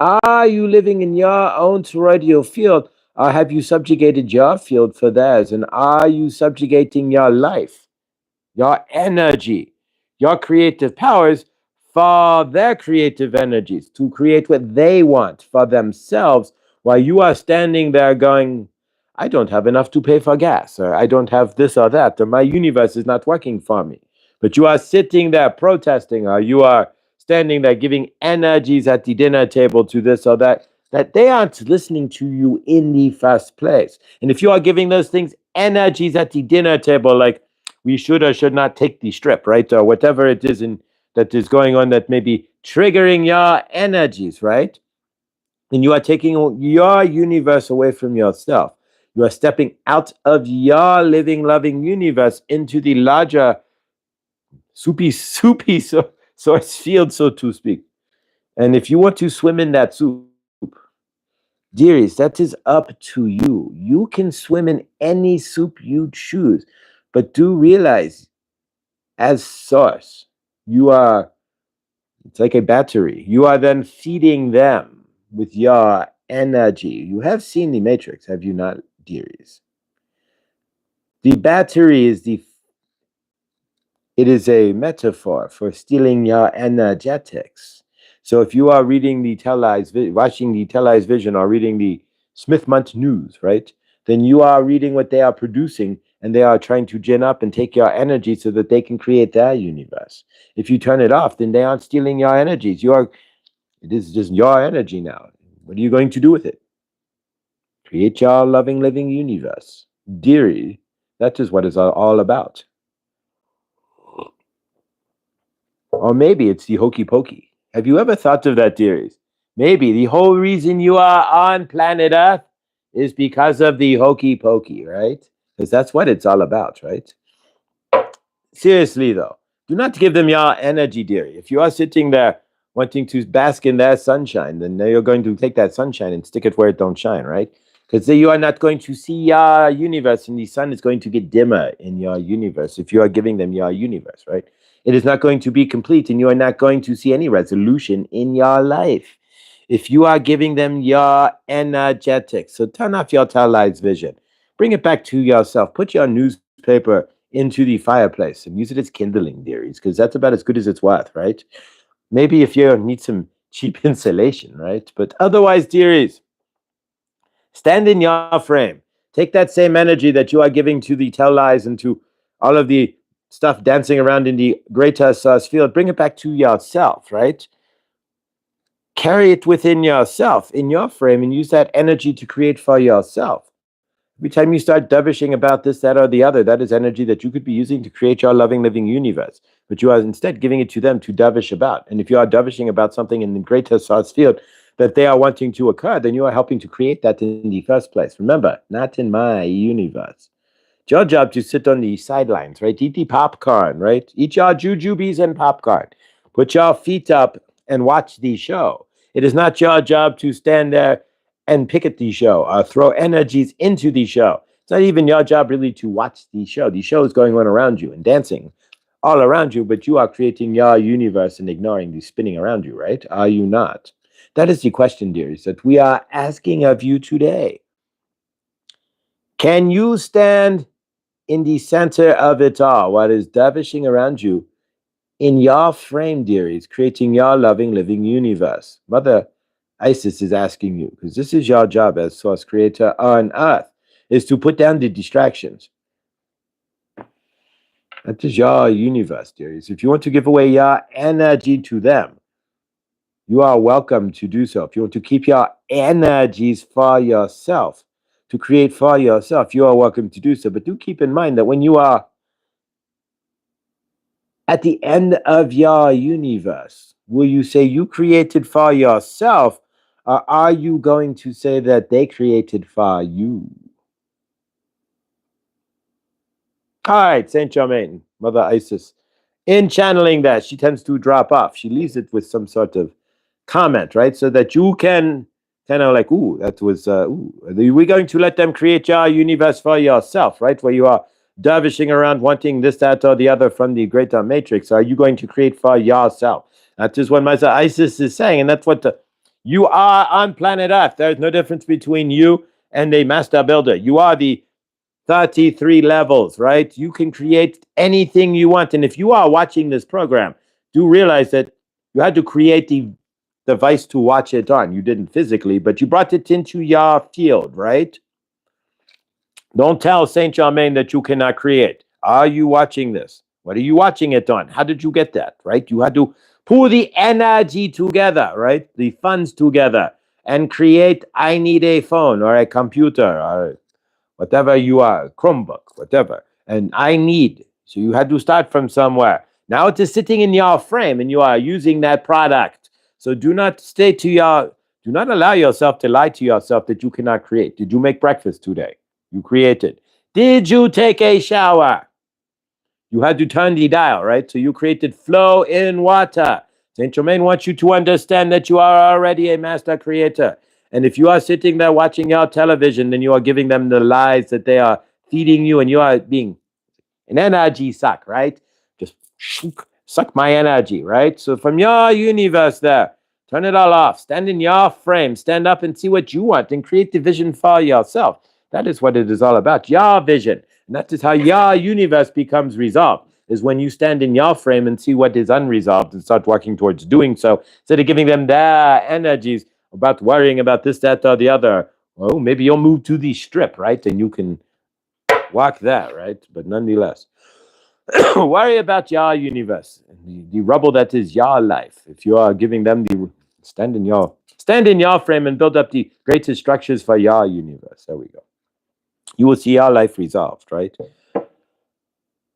are you living in your own toroidal field, or have you subjugated your field for theirs? And are you subjugating your life, your energy, your creative powers for their creative energies to create what they want for themselves, while you are standing there going, I don't have enough to pay for gas, or I don't have this or that, or my universe is not working for me. But you are sitting there protesting, or you are standing there giving energies at the dinner table to this or that, that they aren't listening to you in the first place. And if you are giving those things energies at the dinner table, like, we should or should not take the strip, right? Or whatever it is that is going on that may be triggering your energies, right? And you are taking your universe away from yourself. You are stepping out of your living, loving universe into the larger soupy source field, so to speak. And if you want to swim in that soup, dearies, that is up to you. You can swim in any soup you choose, but do realize, as source, you are, it's like a battery. You are then feeding them with your energy. You have seen the Matrix, have you not, dearies? The battery is it is a metaphor for stealing your energetics. So if you are reading the watching the televised vision, or reading the Smith Month News, right, then you are reading what they are producing, and they are trying to gin up and take your energy so that they can create their universe. If you turn it off, then they aren't stealing your energies. It is just your energy now. What are you going to do with it? Create your loving, living universe. Dearie, that is what it's all about. Or maybe it's the hokey pokey. Have you ever thought of that, dearies? Maybe the whole reason you are on planet Earth is because of the hokey pokey, right? Because that's what it's all about, right? Seriously, though, do not give them your energy, dearie. If you are sitting there wanting to bask in their sunshine, then you're going to take that sunshine and stick it where it don't shine, right? Because you are not going to see your universe, and the sun is going to get dimmer in your universe if you are giving them your universe, right? It is not going to be complete, and you are not going to see any resolution in your life if you are giving them your energetics. So turn off your televised vision. Bring it back to yourself. Put your newspaper into the fireplace and use it as kindling, dearies, because that's about as good as it's worth, right? Maybe if you need some cheap insulation, right? But otherwise, dearies, stand in your frame. Take that same energy that you are giving to the tell lies and to all of the stuff dancing around in the greater source field. Bring it back to yourself, right? Carry it within yourself, in your frame, and use that energy to create for yourself. Every time you start dervishing about this, that, or the other, that is energy that you could be using to create your loving, living universe. But you are instead giving it to them to dervish about. And if you are dervishing about something in the greater source field that they are wanting to occur, then you are helping to create that in the first place. Remember, not in my universe. It's your job to sit on the sidelines, right? Eat the popcorn, right? Eat your jujubes and popcorn. Put your feet up and watch the show. It is not your job to stand there and pick at the show or throw energies into the show. It's not even your job really to watch the show. The show is going on around you and dancing all around you, but you are creating your universe and ignoring the spinning around you, right? Are you not? That is the question, dears, that we are asking of you today. Can you stand in the center of it all, what is dervishing around you, in your frame, dearies, creating your loving, living universe. Mother Isis is asking you, because this is your job as source creator on earth, is to put down the distractions. That is your universe, dearies. If you want to give away your energy to them, you are welcome to do so. If you want to keep your energies for yourself, to create for yourself, you are welcome to do so. But do keep in mind that when you are at the end of your universe, will you say you created for yourself, or are you going to say that they created for you? All right, Saint Germain, Mother Isis. In channeling that, she tends to drop off. She leaves it with some sort of comment, right? So that you can kind of like, ooh, that was, ooh, we're going to let them create your universe for yourself, right? Where you are dervishing around wanting this, that, or the other from the greater matrix. Are you going to create for yourself? That is what Mother Isis is saying. And that's what you are on planet Earth. There's no difference between you and a master builder. You are the 33 levels, right? You can create anything you want. And if you are watching this program, do realize that you had to create the device to watch it on. You didn't physically, but you brought it into your field, right? Don't tell Saint Germain that you cannot create. Are you watching this? What are you watching it on? How did you get that, right? You had to pull the energy together, right? The funds together and create, I need a phone or a computer or whatever you are, Chromebook, whatever. And I need. So you had to start from somewhere. Now it is sitting in your frame and you are using that product. So do not do not allow yourself to lie to yourself that you cannot create. Did you make breakfast today? You created. Did you take a shower? You had to turn the dial, right? So you created flow in water. Saint Germain wants you to understand that you are already a master creator. And if you are sitting there watching your television, then you are giving them the lies that they are feeding you, and you are being an energy suck, right? Just suck my energy, right? So from your universe there, turn it all off. Stand in your frame. Stand up and see what you want and create the vision for yourself. That is what it is all about, your vision. And that is how your universe becomes resolved, is when you stand in your frame and see what is unresolved and start working towards doing so, instead of giving them their energies about worrying about this, that, or the other. Well, maybe you'll move to the strip, right? And you can walk that, right? But nonetheless, worry about your universe, the rubble that is your life. If you are giving them the stand in your frame and build up the greatest structures for your universe. There we go. You will see your life resolved, right?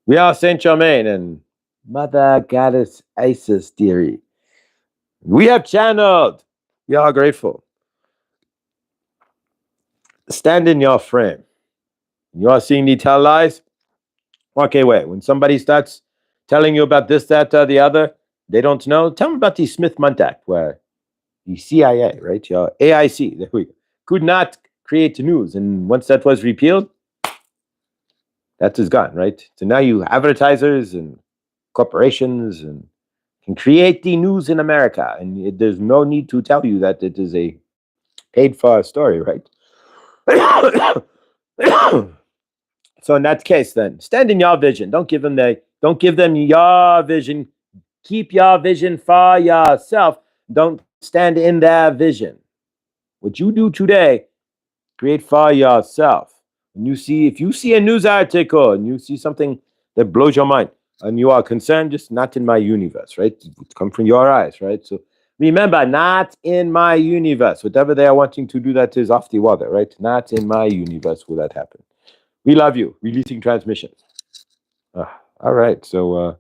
We are Saint Germain and Mother Goddess Isis, dearie. We have channeled. We are grateful. Stand in your frame. You are seeing the tell lies. Okay, wait. When somebody starts telling you about this, that, or the other, they don't know. Tell them about the Smith-Mundt Act, where the CIA, right? Your AIC, there we go, could not create news. And once that was repealed, that is gone, right? So now you advertisers and corporations and can create the news in America. And there's no need to tell you that it is a paid for story, right? So in that case, then stand in your vision. Don't give them your vision. Keep your vision for yourself. Don't stand in their vision. What you do today, create for yourself. If you see a news article and you see something that blows your mind and you are concerned, just not in my universe, right? It's come from your eyes, right? So remember, not in my universe. Whatever they are wanting to do, that is off the water, right? Not in my universe will that happen. We love you. Releasing transmissions. All right. So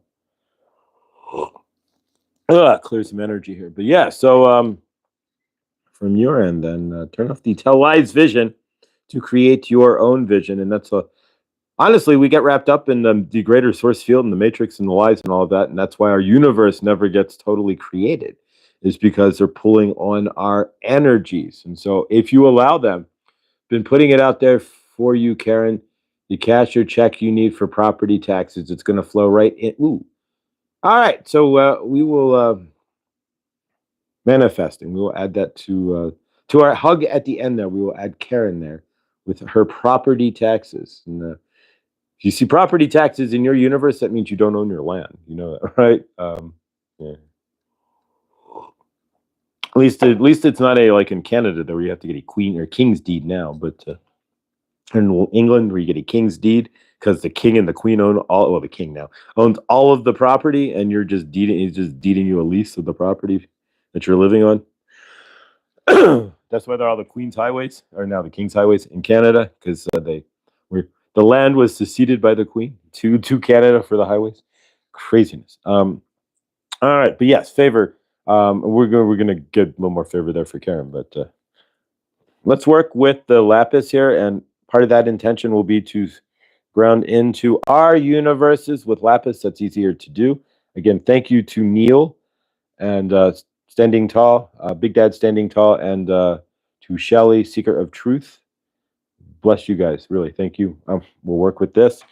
clear some energy here. But yeah, so from your end, then turn off the tell lies vision to create your own vision. And that's honestly, we get wrapped up in the greater source field and the matrix and the lies and all of that. And that's why our universe never gets totally created, is because they're pulling on our energies. And so if you allow them, been putting it out there for you, Karen, the cash or check you need for property taxes, it's going to flow right in. Ooh. All right. So we will manifesting. We will add that to our hug at the end there. We will add Karen there with her property taxes. And If you see property taxes in your universe, that means you don't own your land. You know that, right? Yeah. At least it's not like in Canada though, where you have to get a queen or king's deed now. But in England, where you get a king's deed because the king and the queen own all. Well, the king now owns all of the property, and he's just deeding you a lease of the property that you're living on. That's why they're all the Queen's highways, or now the King's highways in Canada, because the land was seceded by the Queen to Canada for the highways. Craziness. All right, but yes, favor. We're gonna get a little more favor there for Karen, but let's work with the lapis here, and part of that intention will be to ground into our universes with lapis. That's easier to do. Again, thank you to Neil and Standing Tall, Big Dad Standing Tall, and to Shelly, Seeker of Truth. Bless you guys, really. Thank you. We'll work with this.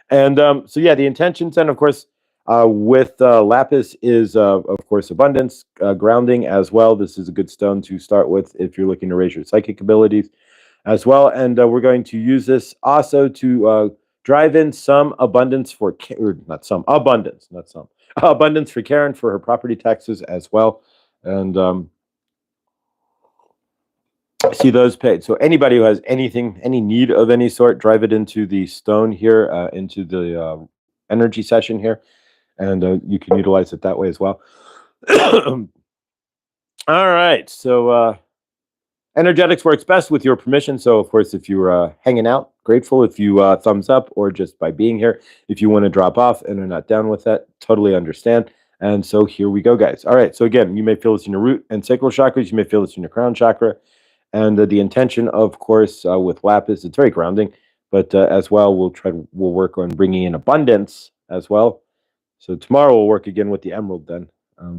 And so, yeah, the intentions, and of course, with lapis is, of course, abundance, grounding as well. This is a good stone to start with if you're looking to raise your psychic abilities as well. And we're going to use this also to drive in some abundance for, or not some, abundance, not some, abundance for Karen for her property taxes as well. And see those paid. So anybody who has anything, any need of any sort, drive it into the stone here, into the energy session here, and you can utilize it that way as well. All right, so energetics works best with your permission. So of course, if you're hanging out, grateful. If you thumbs up, or just by being here. If you want to drop off and are not down with that, totally understand. And so here we go, guys. All right, so again, you may feel this in your root and sacral chakras. You may feel this in your crown chakra. And the intention, of course, with lapis, it's very grounding, but as well, we'll work on bringing in abundance as well. So tomorrow we'll work again with the emerald then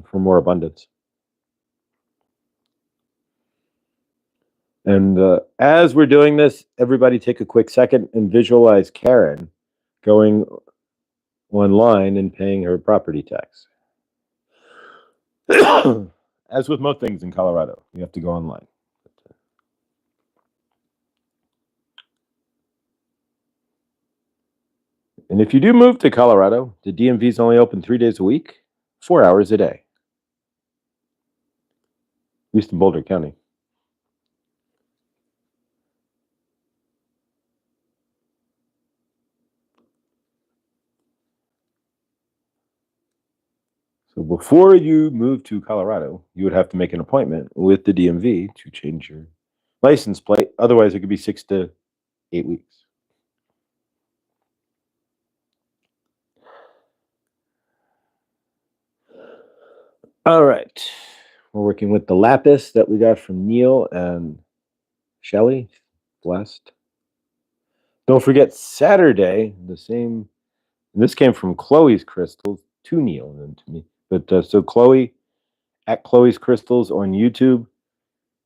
for more abundance. And as we're doing this, everybody take a quick second and visualize Karen going online and paying her property tax. As with most things in Colorado, you have to go online. And if you do move to Colorado, the DMV is only open 3 days a week, 4 hours a day. At least in Boulder County. So before you move to Colorado, you would have to make an appointment with the DMV to change your license plate. Otherwise, it could be 6 to 8 weeks. All right. We're working with the lapis that we got from Neil and Shelly. Blessed. Don't forget Saturday, the same. And this came from Chloe's crystals to Neil and to me. But so Chloe at Chloe's Crystals on YouTube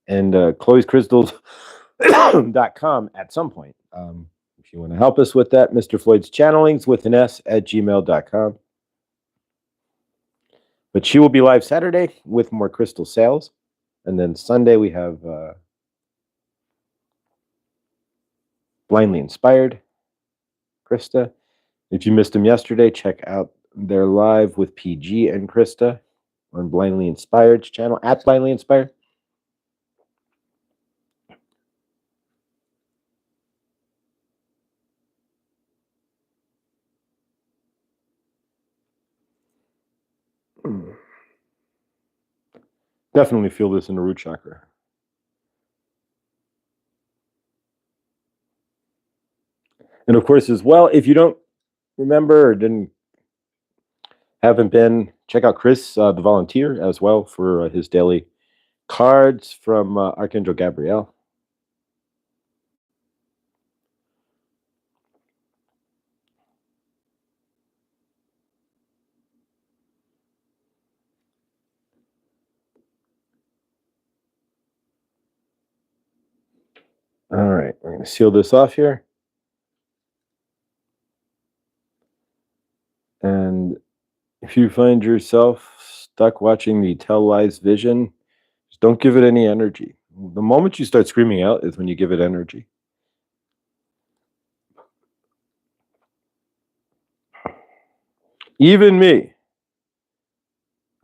and chloescrystals.com at some point. If you want to help us with that, Mr. Floyd's channelings with an S at gmail.com. But she will be live Saturday with more crystal sales. And then Sunday we have Blindly Inspired, Krista. If you missed them yesterday, check out their live with PG and Krista on Blindly Inspired's channel, at Blindly Inspired. Definitely feel this in the root chakra. And of course, as well, if you don't remember or haven't been, check out Chris, the volunteer, as well for his daily cards from Archangel Gabriel. All right, we're going to seal this off here. And if you find yourself stuck watching the Tell Lies vision, just don't give it any energy. The moment you start screaming out is when you give it energy. Even me,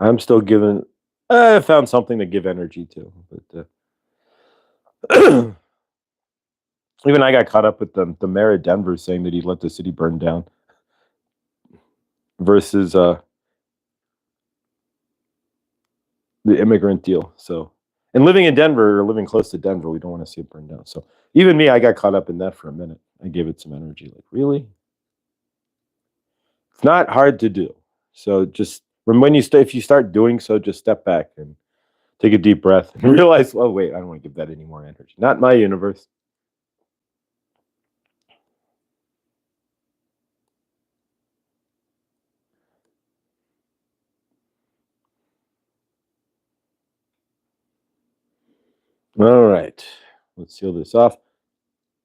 I'm still giving. I found something to give energy to, but even I got caught up with the mayor of Denver saying that he let the city burn down versus the immigrant deal. So, and living in Denver or living close to Denver, we don't want to see it burn down. So, even me, I got caught up in that for a minute. I gave it some energy. Like, really? It's not hard to do. So, just when if you start doing so, just step back and take a deep breath and realize, oh, wait, I don't want to give that any more energy. Not my universe. All right. Let's seal this off.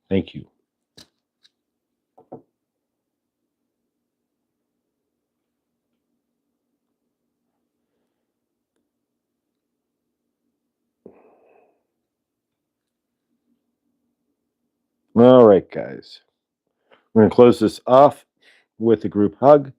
Thank you. All right, guys. We're going to close this off with a group hug,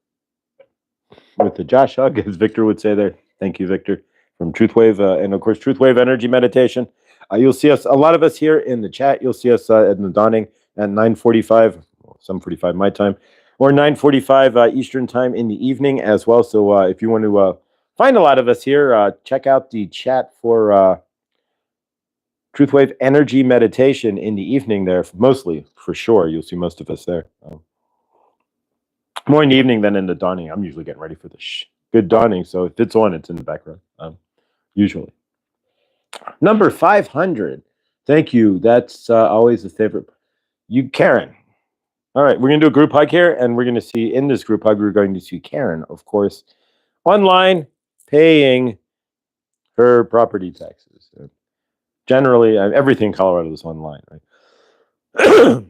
with the Josh hug, as Victor would say there. Thank you, Victor, from Truthwave, and of course, Truthwave Energy Meditation. You'll see us, a lot of us here in the chat. You'll see us in the dawning at 9:45, 7:45 my time, or 9:45 Eastern time in the evening as well. So if you want to find a lot of us here, check out the chat for Truthwave Energy Meditation in the evening there, mostly, for sure. You'll see most of us there. More in the evening than in the dawning. I'm usually getting ready for the good dawning, so if it's on, it's in the background, usually. Number 500. Thank you. That's always a favorite. You, Karen. All right, we're going to do a group hug here, and we're going to see, in this group hug, we're going to see Karen, of course, online, paying her property taxes. Generally, everything in Colorado is online, right?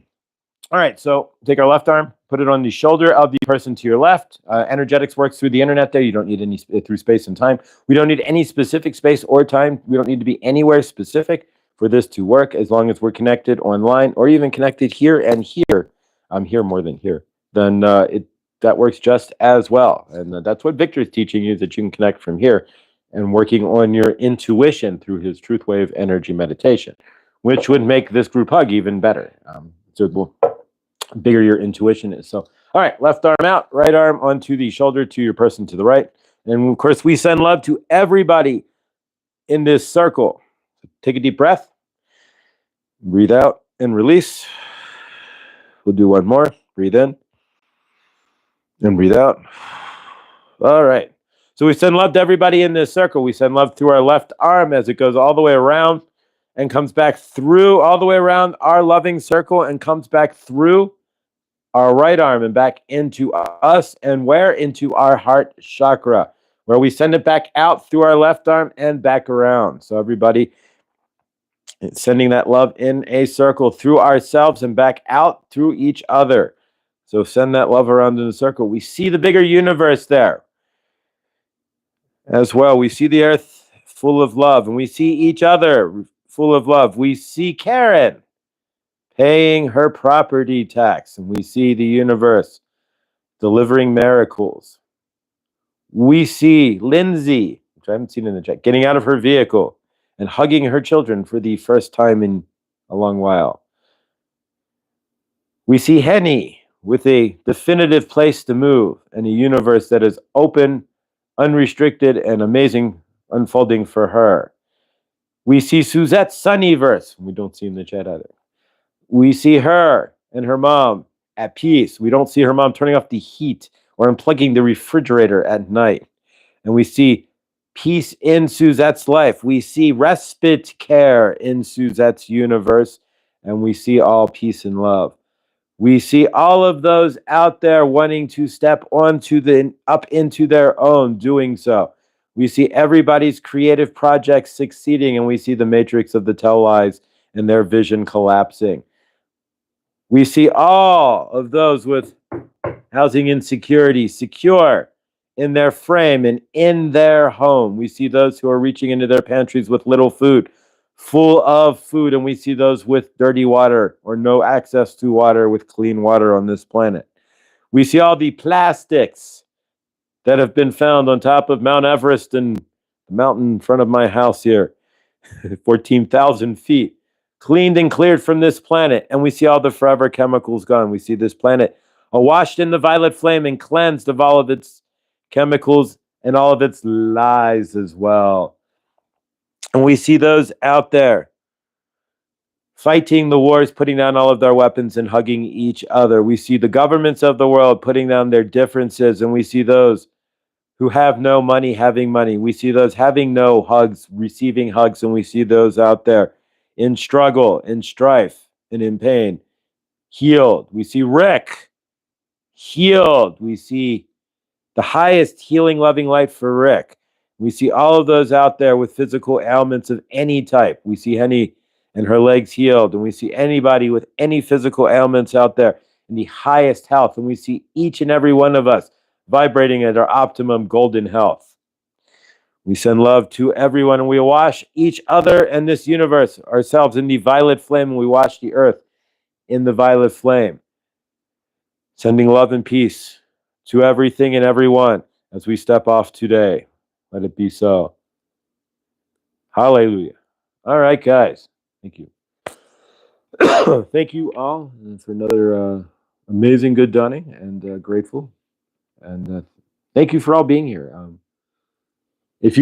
All right, so take our left arm, put it on the shoulder of the person to your left. Energetics works through the internet there. You don't need any through space and time. We don't need any specific space or time. We don't need to be anywhere specific for this to work, as long as we're connected online or even connected here and here. I'm here more than here. Then that works just as well. And that's what Victor is teaching you, that you can connect from here and working on your intuition through his Truthwave Energy Meditation, which would make this group hug even better. So bigger your intuition is. So, all right, left arm out, right arm onto the shoulder to your person to the right. And of course, we send love to everybody in this circle. Take a deep breath, breathe out and release. We'll do one more. Breathe in and breathe out. All right. So we send love to everybody in this circle. We send love through our left arm as it goes all the way around and comes back through all the way around our loving circle and comes back through our right arm and back into us, and where? Into our heart chakra, where we send it back out through our left arm and back around. So everybody, it's sending that love in a circle through ourselves and back out through each other. So send that love around in the circle. We see the bigger universe there as well. We see the earth full of love, and we see each other full of love. We see Karen paying her property tax, and we see the universe delivering miracles. We see Lindsay, which I haven't seen in the chat, getting out of her vehicle and hugging her children for the first time in a long while. We see Henny with a definitive place to move and a universe that is open, unrestricted, and amazing unfolding for her. We see Suzette's Sunnyverse. We don't see in the chat either. We see her and her mom at peace. We don't see her mom turning off the heat or unplugging the refrigerator at night. And we see peace in Suzette's life. We see respite care in Suzette's universe. And we see all peace and love. We see all of those out there wanting to step onto up into their own, doing so. We see everybody's creative projects succeeding, and we see the matrix of the tell lies and their vision collapsing. We see all of those with housing insecurity secure in their frame and in their home. We see those who are reaching into their pantries with little food, full of food, and we see those with dirty water or no access to water with clean water on this planet. We see all the plastics that have been found on top of Mount Everest and the mountain in front of my house here, 14,000 feet, cleaned and cleared from this planet. And we see all the forever chemicals gone. We see this planet washed in the violet flame and cleansed of all of its chemicals and all of its lies as well. And we see those out there fighting the wars, putting down all of their weapons and hugging each other. We see the governments of the world putting down their differences, and we see those who have no money having money. We see those having no hugs, receiving hugs, and we see those out there in struggle, in strife, and in pain, healed. We see Rick healed. We see the highest healing, loving life for Rick. We see all of those out there with physical ailments of any type. We see Henny and her legs healed, and we see anybody with any physical ailments out there in the highest health, and we see each and every one of us vibrating at our optimum golden health. We send love to everyone, and we wash each other and this universe, ourselves, in the violet flame, and we wash the earth in the violet flame, sending love and peace to everything and everyone as we step off today. Let it be so. Hallelujah. All right, guys. Thank you. Thank you all for another amazing good dawning, and grateful. And thank you for all being here. If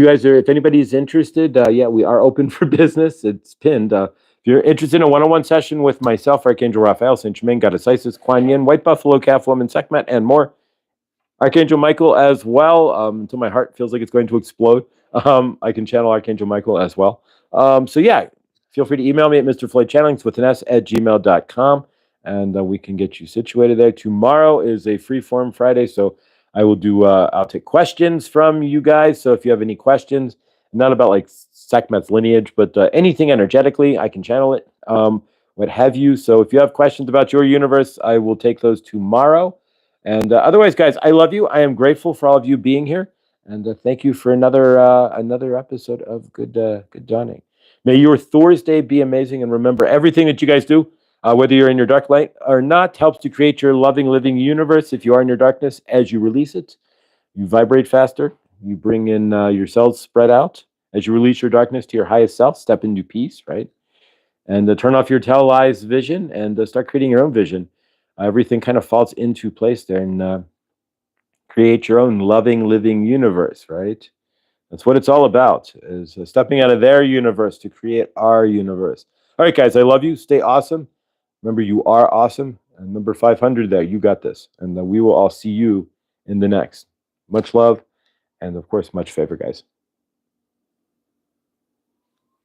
anybody's interested, yeah, we are open for business. It's pinned. If you're interested in a one-on-one session with myself, Archangel Raphael, Saint Germain, Goddess Isis, Kuan Yin, White Buffalo, Calf Woman, Sekhmet, and more, Archangel Michael as well, until my heart feels like it's going to explode. I can channel Archangel Michael as well. So yeah, feel free to email me at mrfloydchannelings with an S at gmail.com, and we can get you situated there. Tomorrow is a free-form Friday, so I will do, I'll take questions from you guys. So if you have any questions, not about like Sekhmet's lineage, but anything energetically, I can channel it, what have you. So if you have questions about your universe, I will take those tomorrow. And otherwise, guys, I love you. I am grateful for all of you being here, and thank you for another episode of Good Dawning. May your Thursday be amazing, and remember, everything that you guys do, whether you're in your dark light or not, helps to create your loving, living universe. If you are in your darkness, as you release it, you vibrate faster. You bring in your cells spread out. As you release your darkness to your highest self, step into peace, right? And turn off your tell lies vision and start creating your own vision. Everything kind of falls into place there, and create your own loving, living universe, right? That's what it's all about, is stepping out of their universe to create our universe. All right, guys, I love you. Stay awesome. Remember, you are awesome. And number 500 there, you got this. And we will all see you in the next. Much love, and of course, much favor, guys.